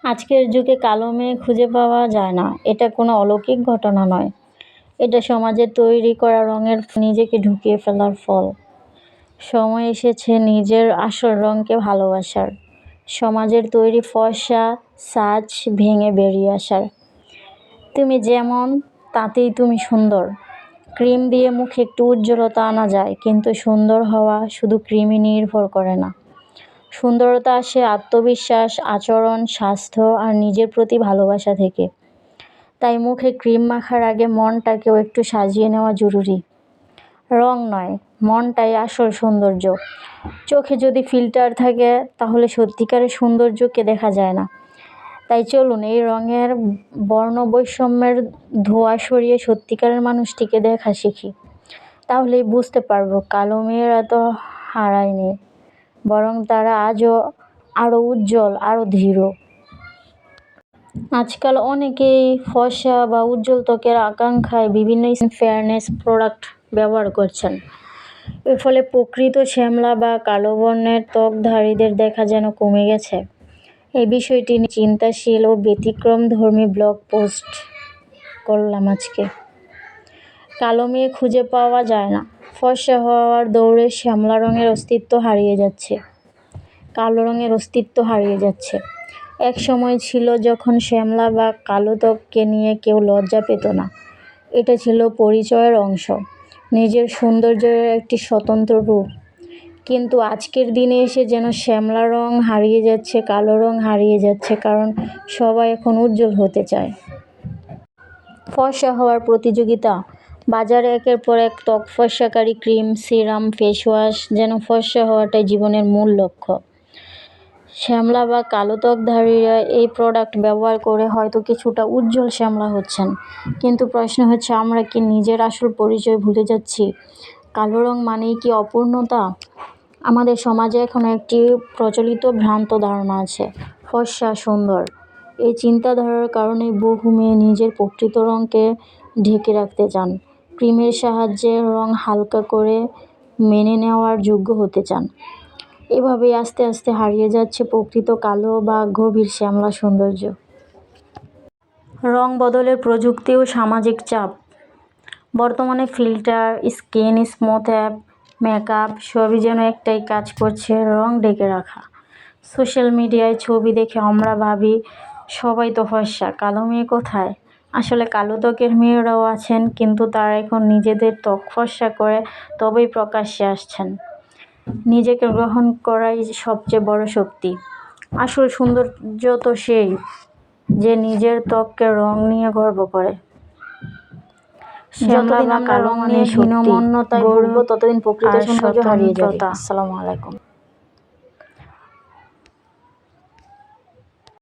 আজকের যুগে কালো মেয়ে খুঁজে পাওয়া যায় না, এটা কোনো অলৌকিক ঘটনা নয়। এটা সমাজের তৈরি করা রঙের নিজেকে ঢুকিয়ে ফেলার ফল। সময় এসেছে নিজের আসল রঙকে ভালোবাসার, সমাজের তৈরি ফর্সা সাজ ভেঙে বেরিয়ে আসার। তুমি যেমন তাতেই তুমি সুন্দর। ক্রিম দিয়ে মুখে একটু উজ্জ্বলতা আনা যায়, কিন্তু সুন্দর হওয়া শুধু ক্রিমই নির্ভর করে না। সুন্দরতা আসে আত্মবিশ্বাস, আচরণ, স্বাস্থ্য আর নিজের প্রতি ভালোবাসা থেকে। তাই মুখে ক্রিম মাখার আগে মনটাকেও একটু সাজিয়ে নেওয়া জরুরি। রং নয়, মনটাই আসল সৌন্দর্য। চোখে যদি ফিল্টার থাকে তাহলে সত্যিকারের সৌন্দর্যকে দেখা যায় না। তাই চলুন এই রঙের বর্ণবৈষম্যের ধোঁয়া সরিয়ে সত্যিকারের মানুষটিকে দেখা শিখি। তাহলেই বুঝতে পারবো কালো মেয়েরা তো হারায়নি, বরং তারা আজও আরও উজ্জ্বল, আরও ধীর। আজকাল অনেকেই ফর্সা বা উজ্জ্বল ত্বকের আকাঙ্ক্ষায় বিভিন্ন ফেয়ারনেস প্রোডাক্ট ব্যবহার করছেন। এর ফলে প্রকৃত শ্যামলা বা কালো বর্ণের ত্বকধারীদের দেখা যেন কমে গেছে। এই বিষয়টি নিয়ে চিন্তাশীল ও ব্যতিক্রমধর্মী ব্লগ পোস্ট করলাম আজকে। কালো মেয়ে খুঁজে পাওয়া যায় না, ফর্সা হওয়ার দৌড়ে শ্যামলা রঙের অস্তিত্ব হারিয়ে যাচ্ছে, কালো রঙের অস্তিত্ব হারিয়ে যাচ্ছে। এক সময় ছিল যখন শ্যামলা বা কালো ত্বককে নিয়ে কেউ লজ্জা পেত না। এটা ছিল পরিচয়ের অংশ, নিজের সৌন্দর্যের একটি স্বতন্ত্র রূপ। কিন্তু আজকের দিনে এসে যেন শ্যামলা রং হারিয়ে যাচ্ছে, কালো রং হারিয়ে যাচ্ছে, কারণ সবাই এখন উজ্জ্বল হতে চায়। ফর্সা হওয়ার প্রতিযোগিতা, বাজারে একের পর এক ত্বক ফর্সাকারী ক্রিম, সিরাম, ফেস ওয়াশ, যেন ফর্সা হওয়াটাই জীবনের মূল লক্ষ্য। শ্যামলা বা কালো ত্বকধারীরা এই প্রোডাক্ট ব্যবহার করে হয়তো কিছুটা উজ্জ্বল শ্যামলা হচ্ছেন, কিন্তু প্রশ্ন হচ্ছে আমরা কি নিজের আসল পরিচয় ভুলে যাচ্ছি? কালো রং মানেই কি অপূর্ণতা? আমাদের সমাজে এখন একটি প্রচলিত ভ্রান্ত ধারণা আছে, ফর্সা সুন্দর। এই চিন্তাধারার কারণে বহু মেয়ে নিজের প্রকৃত রঙকে ঢেকে রাখতে চান, ক্রিমের সাহায্যে রং হালকা করে মেনে নেওয়ার যোগ্য হতে চান। এভাবেই আস্তে আস্তে হারিয়ে যাচ্ছে প্রকৃত কালো বা গভীর শ্যামলা সৌন্দর্য। রং বদলের প্রযুক্তি ও সামাজিক চাপ। বর্তমানে filter, skin smooth app, makeup সবই যেন একটাই কাজ করছে, রং ঢেকে রাখা। সোশ্যাল মিডিয়ায় ছবি দেখে আমরা ভাবি সবাই তো ফর্সা, কালো মেয়ে কোথায়? আসলে কালো ত্বকের মেয়েরাও আছেন, কিন্তু তারা এখন নিজেদের ত্বক ফর্সা করে তবেই প্রকাশ্যে আসছেন। নিজেকে গ্রহণ করাই সবচেয়ে বড় শক্তি। আসল সৌন্দর্য তো সেই যে নিজের ত্বককে রং নিয়ে গর্ব করে। যতদিন আমরা রং নিয়ে হীনমন্যতায় ভুগব, ততদিন প্রকৃত সৌন্দর্য হারিয়ে যাবে। আসসালামু আলাইকুম।